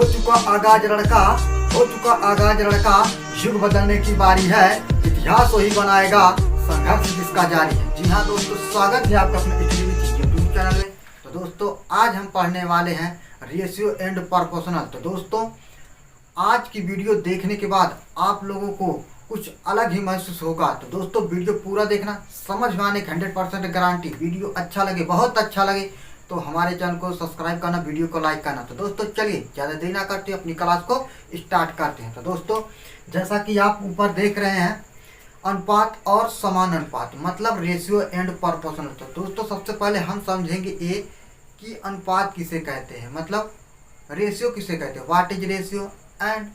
चुका आगाज लड़का, हो चुका आगाज लड़का, युग बदलने की बारी है, इतिहास वही बनाएगा, संघर्ष जिसका जारी है। जी हाँ दोस्तों, स्वागत है आपका अपने यूट्यूब चैनल में। तो दोस्तों आज हम पढ़ने वाले हैं रेशियो एंड प्रोपोर्शनल। तो दोस्तों आज की वीडियो देखने के बाद आप लोगों को कुछ अलग ही महसूस होगा। तो दोस्तों वीडियो पूरा देखना, समझ में आने की 100% गारंटी। वीडियो अच्छा लगे, बहुत अच्छा लगे तो हमारे चैनल को सब्सक्राइब करना, वीडियो को लाइक करना। तो दोस्तों चलिए ज़्यादा देरी ना करते अपनी क्लास को स्टार्ट करते हैं। तो दोस्तों जैसा कि आप ऊपर देख रहे हैं, अनुपात और समान अनुपात मतलब रेशियो एंड प्रोपोर्शनल। तो दोस्तों सबसे पहले हम समझेंगे ये कि अनुपात किसे कहते हैं, मतलब रेशियो किसे कहते हैं, what is ratio and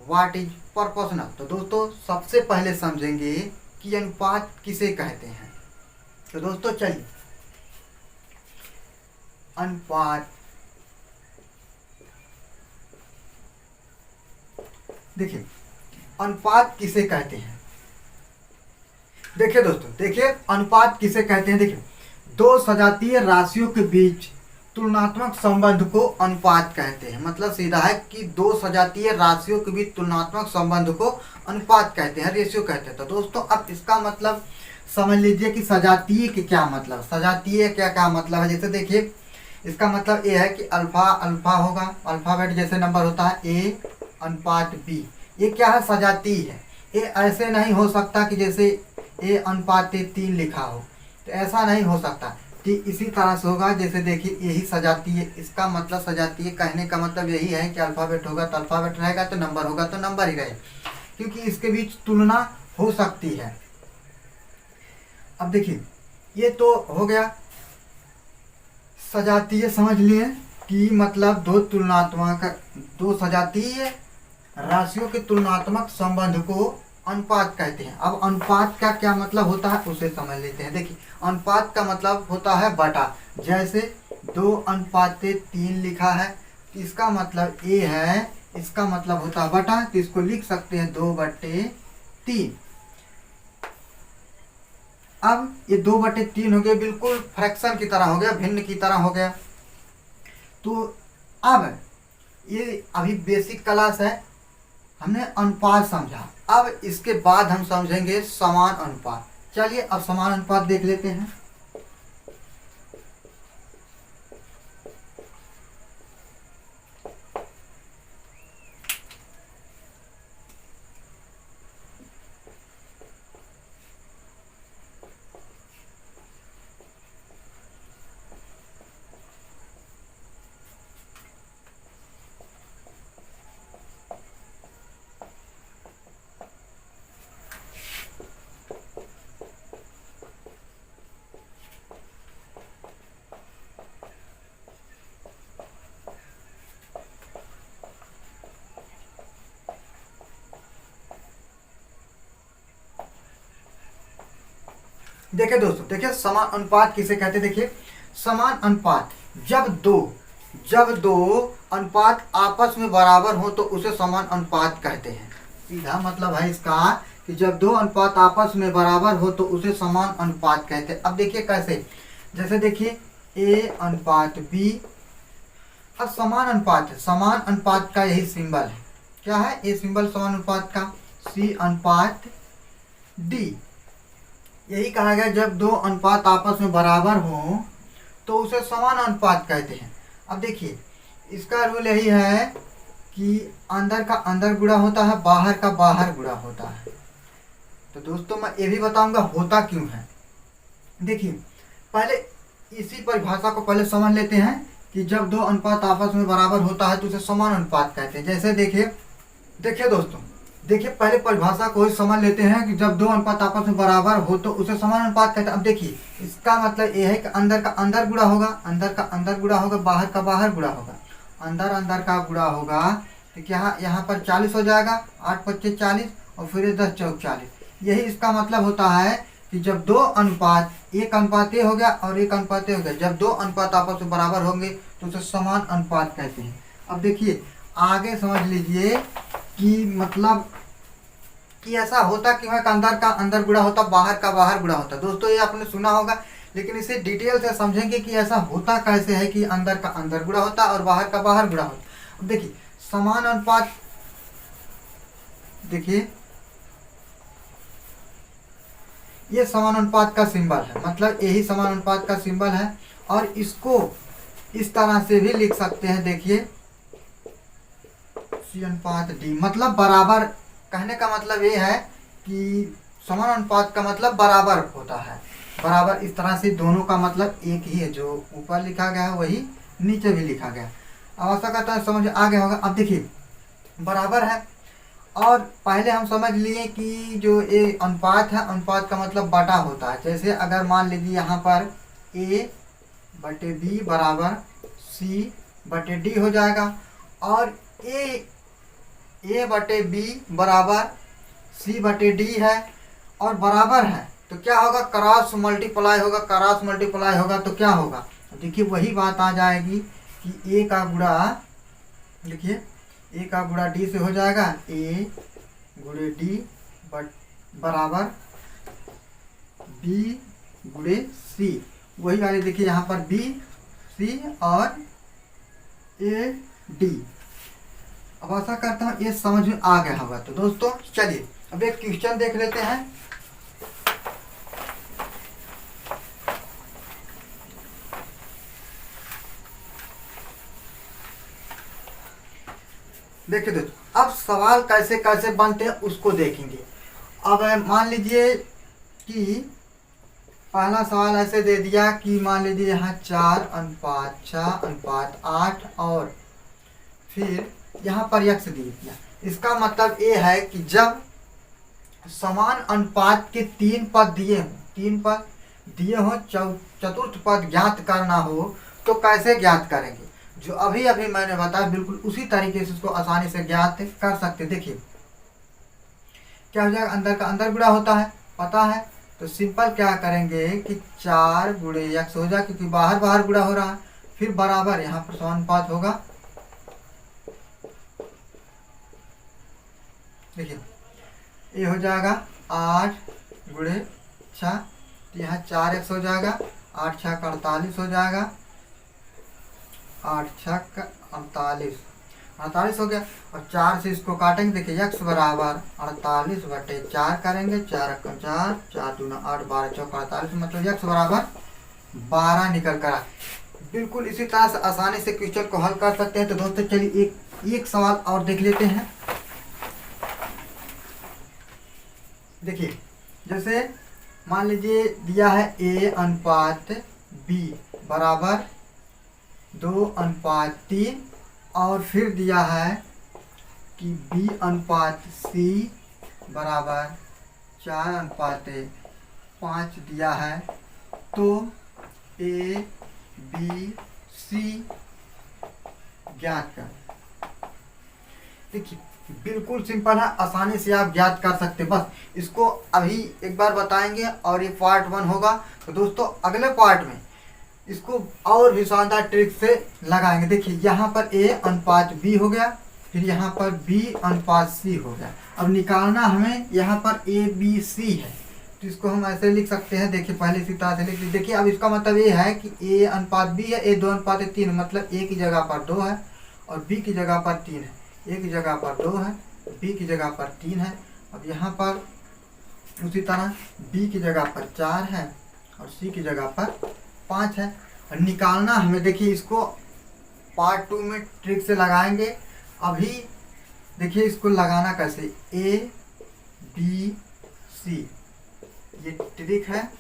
what is proportional. तो दोस्तों सबसे पहले समझेंगे कि अनुपात किसे कहते हैं। तो दोस्तों चलिए, अनुपात देखिए, अनुपात किसे कहते हैं। देखिए दोस्तों, देखिए अनुपात किसे कहते हैं। देखिए दो सजातीय राशियों के बीच तुलनात्मक संबंध को अनुपात कहते हैं। मतलब सीधा है कि दो सजातीय राशियों के बीच तुलनात्मक संबंध को अनुपात कहते हैं, रेशियो कहते हैं। तो दोस्तों अब इसका मतलब समझ लीजिए कि सजातीय के क्या मतलब, सजातीय क्या मतलब है। जैसे देखिए इसका मतलब ये है कि अल्फा अल्फा होगा, अल्फाबेट जैसे नंबर होता है ए अनुपात बी, ये क्या है, सजातीय है। ये ऐसे नहीं हो सकता कि जैसे ए अनुपात 3 लिखा हो, तो ऐसा नहीं हो सकता। ठीक इसी तरह से होगा, जैसे देखिए यही सजातीय, इसका मतलब सजातीय कहने का मतलब यही है कि अल्फाबेट होगा तो अल्फाबेट रहेगा, तो नंबर होगा तो नंबर ही रहेगा, क्योंकि इसके बीच तुलना हो सकती है। अब देखिए ये तो हो गया सजातीय, समझ लिए कि मतलब दो सजातीय राशियों के तुलनात्मक संबंध को अनुपात कहते हैं। अब अनुपात का क्या मतलब होता है उसे समझ लेते हैं। देखिए अनुपात का मतलब होता है बटा। जैसे 2:3 लिखा है, इसका मतलब ए है, इसका मतलब होता है बटा, तो इसको लिख सकते हैं 2/3। अब ये 2/3 हो गया, बिल्कुल फ्रैक्शन की तरह हो गया, भिन्न की तरह हो गया। तो अब ये अभी बेसिक क्लास है, हमने अनुपात समझा। अब इसके बाद हम समझेंगे समान अनुपात। चलिए अब समान अनुपात देख लेते हैं। देखिए दोस्तों, देखिए समान अनुपात किसे कहते हैं। देखिए समान अनुपात जब दो अनुपात आपस में बराबर हो तो उसे समान अनुपात कहते हैं। सीधा मतलब है इसका कि जब दो अनुपात आपस में बराबर हो तो उसे समान अनुपात कहते हैं। अब देखिए कैसे, जैसे देखिए ए अनुपात बी। अब समान अनुपात है, समान अनुपात का यही सिंबल है, क्या है ये सिंबल समान अनुपात का, सी अनुपात डी। यही कहा गया जब दो अनुपात आपस में बराबर हो तो उसे समान अनुपात कहते हैं। अब देखिए इसका रूल यही है कि अंदर का अंदर गुणा होता है, बाहर का बाहर गुणा होता है। तो दोस्तों मैं ये भी बताऊंगा होता क्यों है। देखिए पहले इसी परिभाषा को पहले समझ लेते हैं कि जब दो अनुपात आपस में बराबर होता है तो उसे समान अनुपात कहते हैं। जैसे देखिए दोस्तों, देखिए पहले परिभाषा को ही समझ लेते हैं कि जब दो अनुपात आपस में बराबर हो तो उसे समान अनुपात कहते हैं। अब देखिए इसका मतलब ये है कि अंदर का अंदर गुणा होगा, अंदर का अंदर गुणा होगा, बाहर का बाहर गुणा होगा, अंदर का गुणा होगा, तो क्या यहाँ पर 40 हो जाएगा, 8×5 = 40 और फिर 10×4 = 40। यही इसका मतलब होता है कि जब दो अनुपात, एक अनुपात ए हो गया और एक अनुपात ए हो गया, जब दो अनुपात आपस में बराबर होंगे तो उसे समान अनुपात कहते हैं। अब देखिए आगे समझ लीजिए कि मतलब कि ऐसा होता क्यों है कि अंदर का अंदर गुणा होता, बाहर का बाहर गुणा होता। दोस्तों ये आपने सुना होगा, लेकिन इसे डिटेल से समझेंगे कि ऐसा होता कैसे है कि अंदर का अंदर गुणा होता और बाहर का बाहर गुणा होता। देखिए समान अनुपात, देखिए ये समान अनुपात का सिंबल है, मतलब यही समान अनुपात का सिंबल है। और इसको इस तरह से भी लिख सकते हैं, देखिए सी अनुपात डी, मतलब बराबर। कहने का मतलब ये है कि समान अनुपात का मतलब बराबर होता है, बराबर। इस तरह से दोनों का मतलब एक ही है, जो ऊपर लिखा गया है वही नीचे भी लिखा गया है। अब आशा करता है समझ आ गया होगा। अब देखिए बराबर है, और पहले हम समझ लिए कि जो ये अनुपात है, अनुपात का मतलब बटा होता है। जैसे अगर मान लीजिए यहाँ पर ए बटे बी बराबर सी बटे डी हो जाएगा, और ए बटे बी बराबर सी बटे डी है, और बराबर है तो क्या होगा, क्रॉस मल्टीप्लाई होगा, क्रॉस मल्टीप्लाई होगा तो क्या होगा, देखिए वही बात आ जाएगी कि ए का गुणा, देखिए ए का गुणा डी से हो जाएगा, ए गुणे डी बराबर बी गुणे सी। वही वाले देखिए यहाँ पर बी सी और ए डी। अब आशा करता हूँ ये समझ में आ गया होगा। तो दोस्तों चलिए अब एक क्वेश्चन देख लेते हैं। देखिए दोस्तों अब सवाल कैसे कैसे बनते हैं उसको देखेंगे। अब मान लीजिए कि पहला सवाल ऐसे दे दिया कि मान लीजिए यहाँ 4:6:8, और फिर यहाँ पर x दे दिया। इसका मतलब ये है कि जब समान अनुपात के 3 पद दिए हों, 3 पद दिए हों, चतुर्थ पद ज्ञात करना हो तो कैसे ज्ञात करेंगे। जो अभी अभी मैंने बताया बिल्कुल उसी तरीके से इसको आसानी से ज्ञात कर सकते। देखिए क्या हो जाएगा, अंदर का अंदर गुणा होता है, पता है। तो सिंपल क्या करेंगे कि 4 गुणे x हो जाए, क्योंकि बाहर बाहर गुणा हो रहा है। फिर बराबर यहाँ पर समानुपात होगा, देखिए ये हो जाएगा 8 गुणे 6, तो यहाँ 4x हो जाएगा, 8 6 का 48 हो जाएगा, 8 6 का 48 हो गया। और 4 से इसको काटेंगे, देखिए x बराबर 48/4 करेंगे, 4 का 4, 4 दूना 8, 12 चौका 48, मतलब x बराबर 12 निकल कर आए। बिल्कुल इसी तरह से आसानी से क्वेश्चन को हल कर सकते हैं। तो दोस्तों चलिए एक सवाल और देख लेते हैं। देखिए जैसे मान लीजिए दिया है a अनुपात b बराबर 2:3, और फिर दिया है कि b अनुपात c बराबर 4:5 दिया है। तो a b c ज्ञात कर। देखिए बिल्कुल सिंपल है, आसानी से आप ज्ञात कर सकते। बस इसको अभी एक बार बताएंगे और ये पार्ट 1 होगा। तो दोस्तों अगले पार्ट में इसको और भी शानदार ट्रिक से लगाएंगे। देखिए यहाँ पर a अनुपात b हो गया, फिर यहाँ पर b अनुपात c हो गया। अब निकालना हमें यहाँ पर a b c है, तो इसको हम ऐसे लिख सकते हैं। देखिए पहले इसी तरह से लिख लीजिए। देखिए अब इसका मतलब ये है कि a अनुपात b है, a 2:3, मतलब a की जगह पर 2 है और b की जगह पर 3 है। a की जगह पर 2 है, b की जगह पर 3 है। अब यहाँ पर उसी तरह b की जगह पर 4 है और c की जगह पर 5 है। और निकालना हमें, देखिए इसको पार्ट 2 में ट्रिक से लगाएंगे। अभी देखिए इसको लगाना कैसे, a b c, ये ट्रिक है।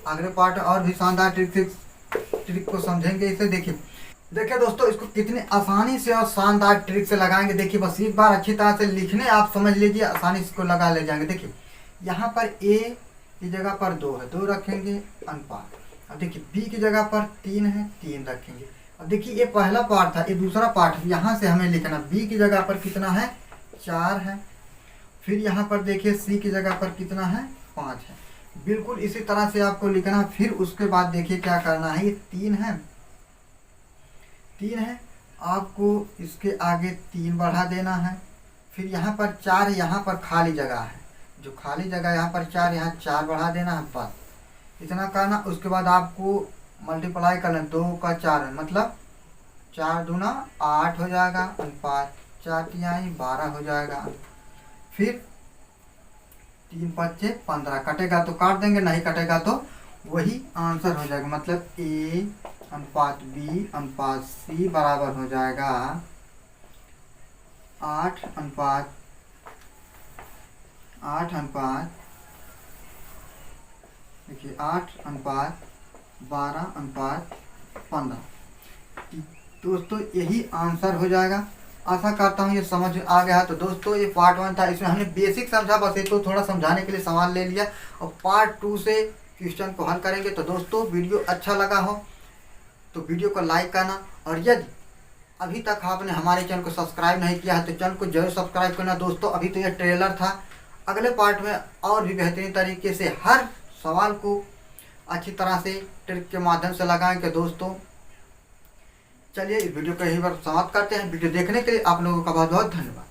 अगले पार्ट और भी शानदार ट्रिक को समझेंगे इसे। देखिए दोस्तों इसको कितनी आसानी से और शानदार ट्रिक से लगाएंगे। देखिए बस एक बार अच्छी तरह से लिखने आप समझ लीजिए, आसानी से इसको लगा ले जाएंगे। देखिए यहाँ पर a की जगह पर 2 है, 2 रखेंगे अनुपात। अब देखिए b की जगह पर 3 है, 3 रखेंगे। अब देखिए ये पहला पार्ट था, ये दूसरा पार्ट है। यहाँ से हमें लिखना b की जगह पर कितना है, 4 है। फिर यहाँ पर देखिए c की जगह पर कितना है, 5 है। बिल्कुल इसी तरह से आपको लिखना। फिर उसके बाद देखिए क्या करना है, ये 3 है, 3 है, आपको इसके आगे 3 बढ़ा देना है। फिर यहाँ पर 4 है, यहाँ पर खाली जगह है, जो खाली जगह यहाँ पर 4, यहाँ 4 बढ़ा देना है। बस इतना करना। उसके बाद आपको मल्टीप्लाई करना, 2 का 4 है, मतलब 4 दूना 8 हो जाएगा, अनुपात 4 तिहाई 12 हो जाएगा। फिर 3 पच्चे 15, कटेगा तो काट देंगे, नहीं कटेगा तो वही आंसर हो जाएगा। मतलब ए अनुपात बी अनुपात सी बराबर हो जाएगा 8 अनुपात देखिए 8:12:15। दोस्तों यही आंसर हो जाएगा। आशा करता हूँ ये समझ आ गया है। तो दोस्तों ये पार्ट 1 था, इसमें हमने बेसिक समझा, बस ये तो थोड़ा समझाने के लिए सवाल ले लिया, और पार्ट 2 से क्वेश्चन को हल करेंगे। तो दोस्तों वीडियो अच्छा लगा हो तो वीडियो को लाइक करना, और यदि अभी तक आपने हमारे चैनल को सब्सक्राइब नहीं किया है तो चैनल को जरूर सब्सक्राइब करना। दोस्तों अभी तो यह ट्रेलर था, अगले पार्ट में और भी बेहतरीन तरीके से हर सवाल को अच्छी तरह से ट्रिक के माध्यम से लगाएंगे। दोस्तों चलिए इस वीडियो को यहीं पर समाप्त करते हैं। वीडियो देखने के लिए आप लोगों का बहुत बहुत धन्यवाद।